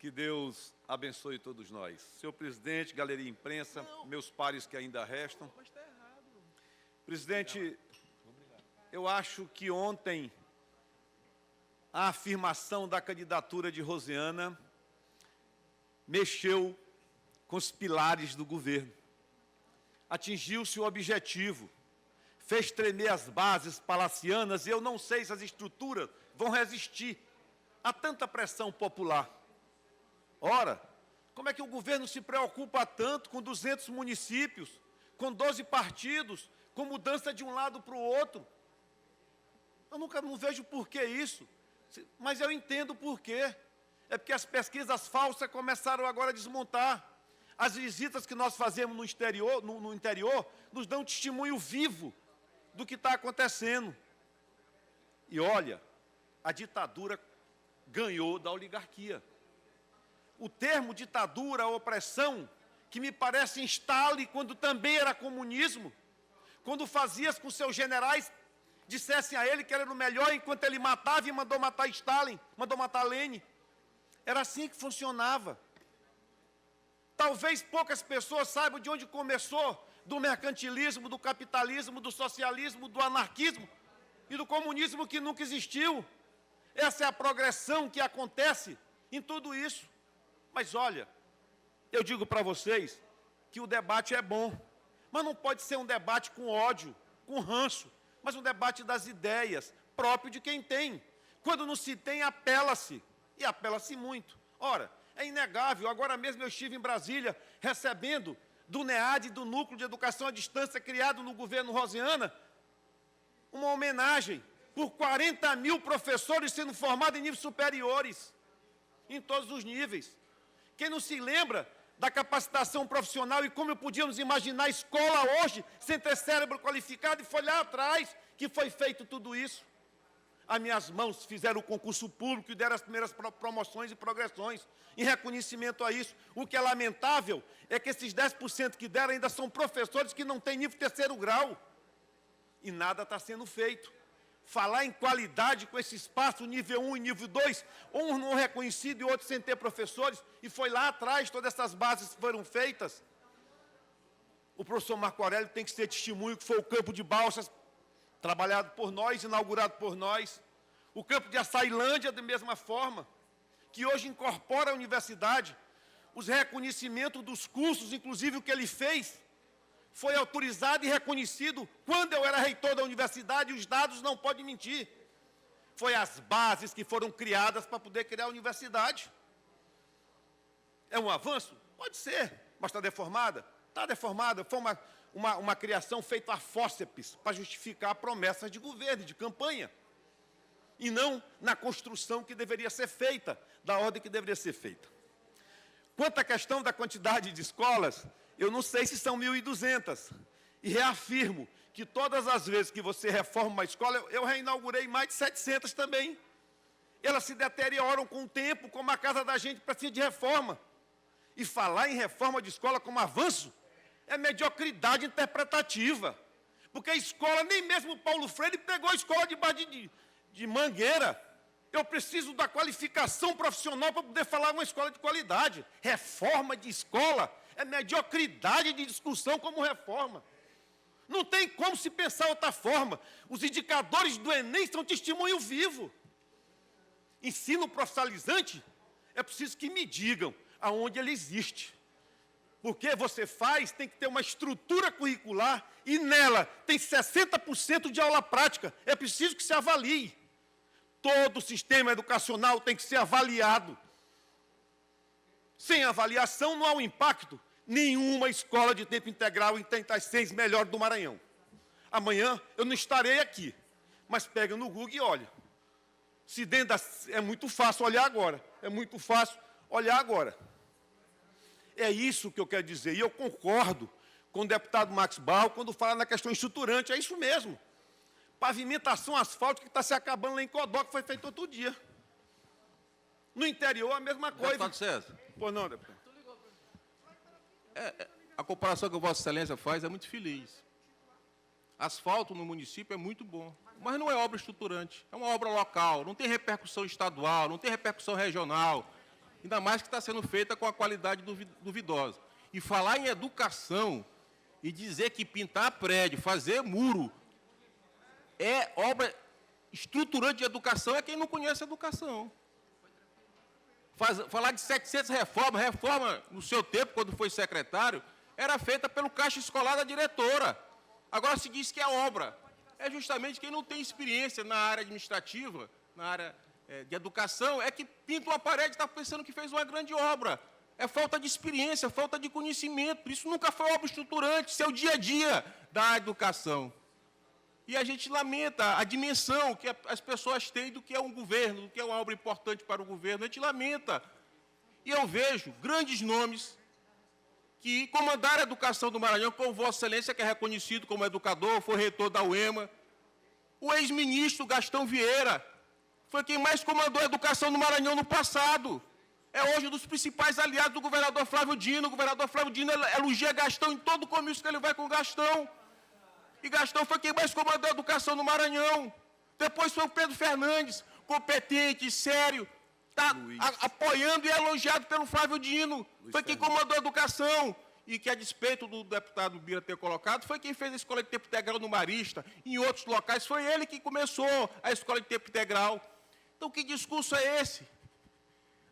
Que Deus abençoe todos nós. Senhor presidente, galeria imprensa, meus pares que ainda restam. Presidente, eu acho que ontem a afirmação da candidatura de Rosiana mexeu com os pilares do governo. Atingiu-se o objetivo, fez tremer as bases palacianas e eu não sei se as estruturas vão resistir a tanta pressão popular. Ora, como é que o governo se preocupa tanto com 200 municípios, com 12 partidos, com mudança de um lado para o outro? Eu não vejo por que isso, mas eu entendo por quê. É porque as pesquisas falsas começaram agora a desmontar. As visitas que nós fazemos no interior nos dão um testemunho vivo do que está acontecendo. E olha, a ditadura ganhou da oligarquia. O termo ditadura, opressão, que me parece em Stalin, quando também era comunismo, quando fazias com seus generais, dissessem a ele que era o melhor, enquanto ele matava e mandou matar Stalin, mandou matar Lenin. Era assim que funcionava. Talvez poucas pessoas saibam de onde começou, do mercantilismo, do capitalismo, do socialismo, do anarquismo e do comunismo que nunca existiu. Essa é a progressão que acontece em tudo isso. Mas olha, eu digo para vocês que o debate é bom, mas não pode ser um debate com ódio, com ranço, mas um debate das ideias, próprio de quem tem. Quando não se tem, apela-se, e apela-se muito. Ora, é inegável, agora mesmo eu estive em Brasília, recebendo do NEAD, do Núcleo de Educação à Distância, criado no governo Rosiana, uma homenagem por 40 mil professores sendo formados em níveis superiores, em todos os níveis. Quem não se lembra da capacitação profissional e como podíamos imaginar a escola hoje sem ter cérebro qualificado, e foi lá atrás que foi feito tudo isso. As minhas mãos fizeram o concurso público e deram as primeiras promoções e progressões em reconhecimento a isso. O que é lamentável é que esses 10% que deram ainda são professores que não têm nível 3º grau. E nada está sendo feito. Falar em qualidade com esse espaço, nível 1 e nível 2, um não reconhecido e outro sem ter professores, e foi lá atrás, todas essas bases foram feitas. O professor Marco Aurélio tem que ser testemunho, que foi o campo de Balsas, trabalhado por nós, inaugurado por nós. O campo de Açailândia, da mesma forma, que hoje incorpora a universidade. Os reconhecimentos dos cursos, inclusive o que ele fez, foi autorizado e reconhecido quando eu era reitor da universidade, e os dados não podem mentir. Foi as bases que foram criadas para poder criar a universidade. É um avanço? Pode ser, mas está deformada? Está deformada. Foi uma criação feita a fórceps para justificar promessas de governo, de campanha. E não na construção que deveria ser feita, da ordem que deveria ser feita. Quanto à questão da quantidade de escolas, eu não sei se são 1.200. E reafirmo que todas as vezes que você reforma uma escola, eu reinaugurei mais de 700 também. Elas se deterioram com o tempo, como a casa da gente precisa de reforma. E falar em reforma de escola como avanço é mediocridade interpretativa. Porque a escola, nem mesmo Paulo Freire pegou a escola de Mangueira. Eu preciso da qualificação profissional para poder falar uma escola de qualidade. Reforma de escola é mediocridade de discussão como reforma. Não tem como se pensar outra forma. Os indicadores do Enem são testemunho vivo. Ensino profissionalizante, é preciso que me digam aonde ele existe. Porque você faz, tem que ter uma estrutura curricular e nela tem 60% de aula prática. É preciso que se avalie. Todo o sistema educacional tem que ser avaliado. Sem avaliação não há um impacto. Nenhuma escola de tempo integral entre as 6 melhores do Maranhão. Amanhã eu não estarei aqui, mas pega no Google e olha. Se dentro é muito fácil olhar agora. É muito fácil olhar agora. É isso que eu quero dizer. E eu concordo com o deputado Max Bal quando fala na questão estruturante. É isso mesmo. Pavimentação asfáltica que está se acabando lá em Codó, que foi feito outro dia. No interior, a mesma coisa. Deputado César. Pois não, deputado. A comparação que Vossa Excelência faz é muito feliz. Asfalto no município é muito bom, mas não é obra estruturante. É uma obra local, não tem repercussão estadual, não tem repercussão regional. Ainda mais que está sendo feita com a qualidade duvidosa. E falar em educação e dizer que pintar prédio, fazer muro, é obra estruturante de educação, é quem não conhece educação. Falar de 700 reformas, reforma no seu tempo, quando foi secretário, era feita pelo caixa escolar da diretora. Agora se diz que é obra. É justamente quem não tem experiência na área administrativa, na área de educação, é que pinta uma parede e está pensando que fez uma grande obra. É falta de experiência, falta de conhecimento. Isso nunca foi obra estruturante, isso é o dia a dia da educação. E a gente lamenta a dimensão que as pessoas têm do que é um governo, do que é uma obra importante para o governo. A gente lamenta. E eu vejo grandes nomes que comandaram a educação do Maranhão, como Vossa Excelência, que é reconhecido como educador, foi reitor da UEMA. O ex-ministro Gastão Vieira foi quem mais comandou a educação no Maranhão no passado. É hoje um dos principais aliados do governador Flávio Dino. O governador Flávio Dino elogia Gastão em todo o comício que ele vai com Gastão. E Gastão foi quem mais comandou a educação no Maranhão. Depois foi o Pedro Fernandes, competente, sério, está apoiando e elogiado pelo Flávio Dino. Foi quem comandou a educação. E que, a despeito do deputado Bira ter colocado, foi quem fez a escola de tempo integral no Marista. Em outros locais, foi ele que começou a escola de tempo integral. Então, que discurso é esse?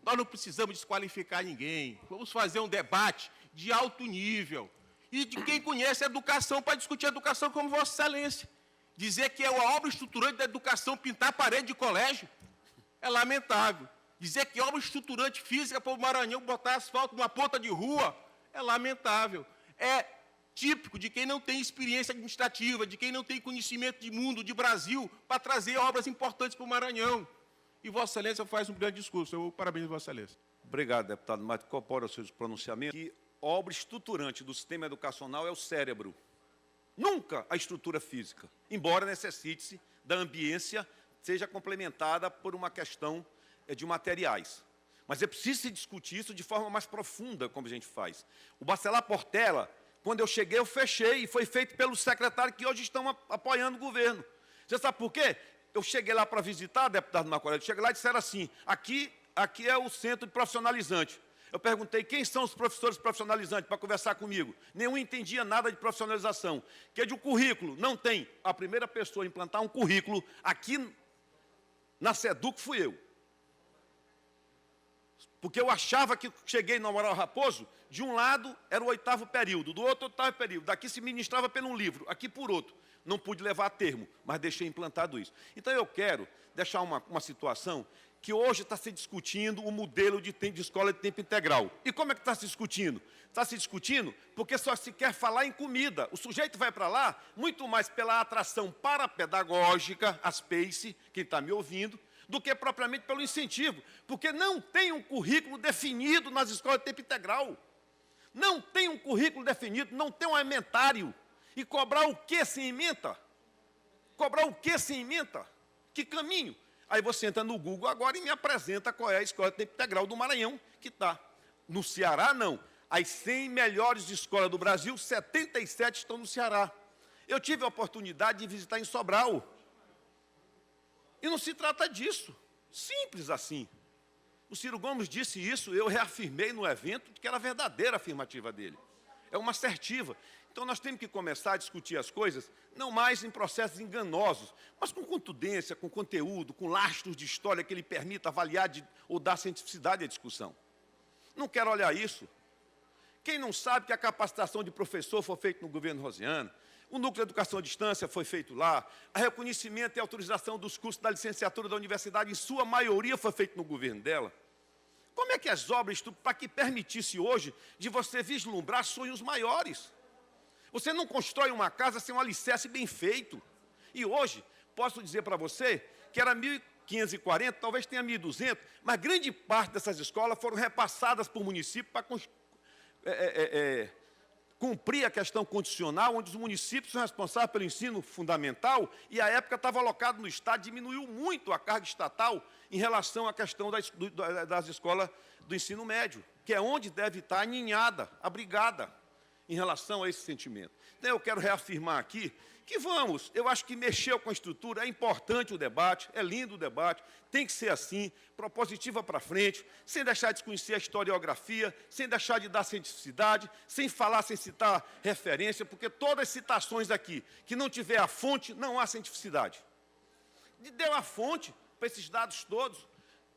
Nós não precisamos desqualificar ninguém. Vamos fazer um debate de alto nível. E de quem conhece a educação, para discutir a educação como Vossa Excelência. Dizer que é uma obra estruturante da educação pintar a parede de colégio é lamentável. Dizer que é obra estruturante física para o Maranhão botar asfalto numa ponta de rua é lamentável. É típico de quem não tem experiência administrativa, de quem não tem conhecimento de mundo, de Brasil, para trazer obras importantes para o Maranhão. E Vossa Excelência faz um grande discurso. Eu parabéns, Vossa Excelência. Obrigado, deputado. Mas incorpora os seus pronunciamentos. Que obra estruturante do sistema educacional é o cérebro. Nunca a estrutura física, embora necessite-se da ambiência, seja complementada por uma questão de materiais. Mas é preciso se discutir isso de forma mais profunda, como a gente faz. O Bacelar Portela, quando eu cheguei, eu fechei, e foi feito pelos secretários que hoje estão apoiando o governo. Você sabe por quê? Eu cheguei lá para visitar, deputado Macoré, cheguei lá e disseram assim, aqui é o centro de profissionalizante. Eu perguntei quem são os professores profissionalizantes para conversar comigo. Nenhum entendia nada de profissionalização. Que é de um currículo, não tem. A primeira pessoa a implantar um currículo aqui na SEDUC fui eu. Porque eu achava que cheguei no Amaral Raposo, de um lado era o 8º período, do outro 8º período. Daqui se ministrava por um livro, aqui por outro. Não pude levar a termo, mas deixei implantado isso. Então eu quero deixar uma situação que hoje está se discutindo o modelo de escola de tempo integral. E como é que está se discutindo? Está se discutindo porque só se quer falar em comida. O sujeito vai para lá muito mais pela atração parapedagógica, as PACE, quem está me ouvindo, do que propriamente pelo incentivo. Porque não tem um currículo definido nas escolas de tempo integral. Não tem um currículo definido, não tem um inventário. E cobrar o que sem ementa? Cobrar o que sem ementa? Que caminho? Aí você entra no Google agora e me apresenta qual é a escola de tempo integral do Maranhão, que está. No Ceará, não. As 100 melhores escolas do Brasil, 77 estão no Ceará. Eu tive a oportunidade de visitar em Sobral. E não se trata disso. Simples assim. O Ciro Gomes disse isso, eu reafirmei no evento, que era a verdadeira afirmativa dele. É uma assertiva. Então, nós temos que começar a discutir as coisas, não mais em processos enganosos, mas com contundência, com conteúdo, com lastros de história que ele permita avaliar ou dar cientificidade à discussão. Não quero olhar isso. Quem não sabe que a capacitação de professor foi feita no governo Rosiano, o núcleo de educação à distância foi feito lá, a reconhecimento e autorização dos cursos da licenciatura da universidade, em sua maioria, foi feito no governo dela. Como é que as obras, para que permitisse hoje, de você vislumbrar sonhos maiores? Você não constrói uma casa sem um alicerce bem feito. E hoje, posso dizer para você que era 1.540, talvez tenha 1.200, mas grande parte dessas escolas foram repassadas por município para cumprir a questão condicional, onde os municípios são responsáveis pelo ensino fundamental, e a época estava alocado no Estado, diminuiu muito a carga estatal em relação à questão das escolas do ensino médio, que é onde deve estar aninhada, abrigada. em relação a esse sentimento. Então, eu quero reafirmar aqui que vamos, eu acho que mexeu com a estrutura, é importante o debate, é lindo o debate, tem que ser assim, propositiva para frente, sem deixar de desconhecer a historiografia, sem deixar de dar cientificidade, sem falar, sem citar referência, porque todas as citações aqui, que não tiver a fonte, não há cientificidade. Deu a fonte para esses dados todos.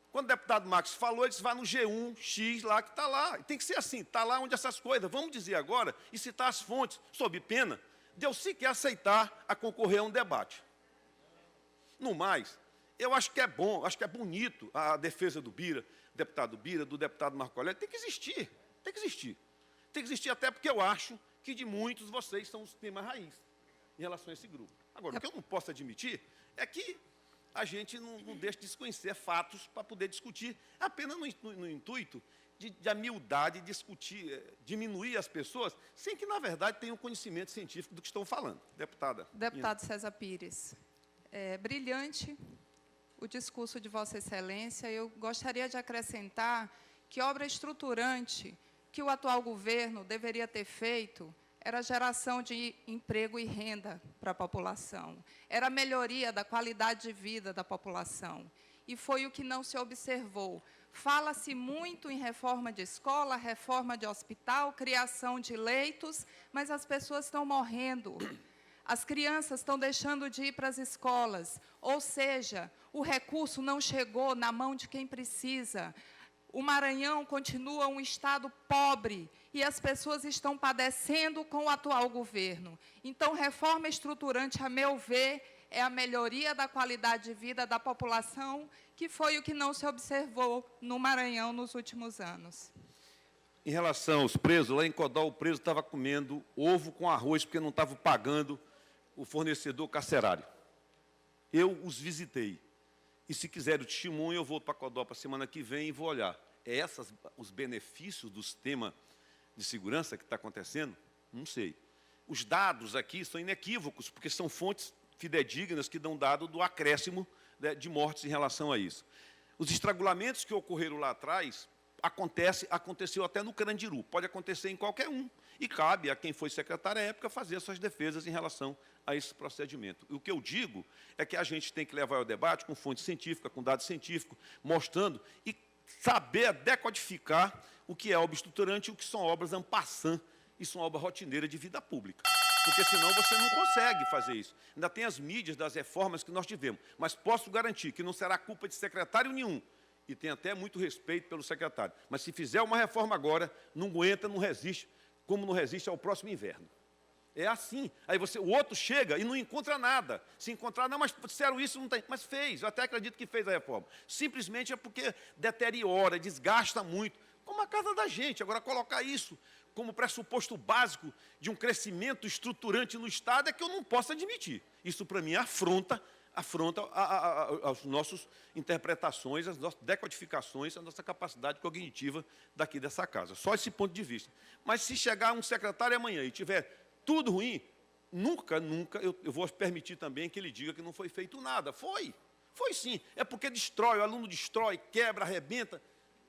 Quando o deputado Max falou, ele disse, vai no G1X lá, que está lá. E tem que ser assim, está lá onde essas coisas. Vamos dizer agora e citar as fontes, sob pena de eu sequer aceitar a concorrer a um debate. No mais, eu acho que é bom, acho que é bonito a defesa do Bira, do deputado Marco Aurélio. Tem que existir, tem que existir. Tem que existir até porque eu acho que de muitos vocês são os temas raiz em relação a esse grupo. Agora, o que eu não posso admitir é que a gente não deixa de desconhecer fatos para poder discutir, apenas no intuito de humildade, discutir, diminuir as pessoas, sem que, na verdade, tenham conhecimento científico do que estão falando. Deputada. Deputado César Pires, é brilhante o discurso de Vossa Excelência. Eu gostaria de acrescentar que obra estruturante que o atual governo deveria ter feito era a geração de emprego e renda para a população, era a melhoria da qualidade de vida da população, e foi o que não se observou. Fala-se muito em reforma de escola, reforma de hospital, criação de leitos, mas as pessoas estão morrendo. As crianças estão deixando de ir para as escolas, ou seja, o recurso não chegou na mão de quem precisa. O Maranhão continua um estado pobre e as pessoas estão padecendo com o atual governo. Então, reforma estruturante, a meu ver, é a melhoria da qualidade de vida da população, que foi o que não se observou no Maranhão nos últimos anos. Em relação aos presos, lá em Codó, o preso estava comendo ovo com arroz, porque não estava pagando o fornecedor carcerário. Eu os visitei. E, se quiser o testemunho, eu vou para Codó para a semana que vem e vou olhar. É esses os benefícios do sistema de segurança que está acontecendo? Não sei. Os dados aqui são inequívocos, porque são fontes fidedignas que dão dado do acréscimo, né, de mortes em relação a isso. Os estrangulamentos que ocorreram lá atrás, aconteceu até no Carandiru, pode acontecer em qualquer um, e cabe a quem foi secretário à época fazer as suas defesas em relação a esse procedimento. E o que eu digo é que a gente tem que levar o debate com fonte científica, com dados científicos, mostrando e saber decodificar o que é obra estruturante e o que são obras en passant e são obras rotineiras de vida pública. Porque senão você não consegue fazer isso. Ainda tem as mídias das reformas que nós tivemos, mas posso garantir que não será culpa de secretário nenhum, e tem até muito respeito pelo secretário. Mas se fizer uma reforma agora, não aguenta, não resiste, como não resiste ao próximo inverno. É assim. Aí o outro chega e não encontra nada. Se encontrar, não, mas disseram isso, não tem. Mas fez, eu até acredito que fez a reforma. Simplesmente é porque deteriora, desgasta muito, como a casa da gente. Agora, colocar isso como pressuposto básico de um crescimento estruturante no Estado é que eu não posso admitir. Isso, para mim, afronta as nossas interpretações, as nossas decodificações, a nossa capacidade cognitiva daqui dessa casa. Só esse ponto de vista. Mas se chegar um secretário amanhã e tiver tudo ruim, nunca eu vou permitir também que ele diga que não foi feito nada. Foi sim. É porque destrói, o aluno destrói, quebra, arrebenta.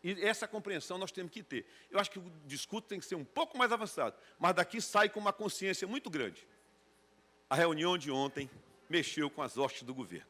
E essa compreensão nós temos que ter. Eu acho que o discurso tem que ser um pouco mais avançado, mas daqui sai com uma consciência muito grande. A reunião de ontem mexeu com as hostes do governo.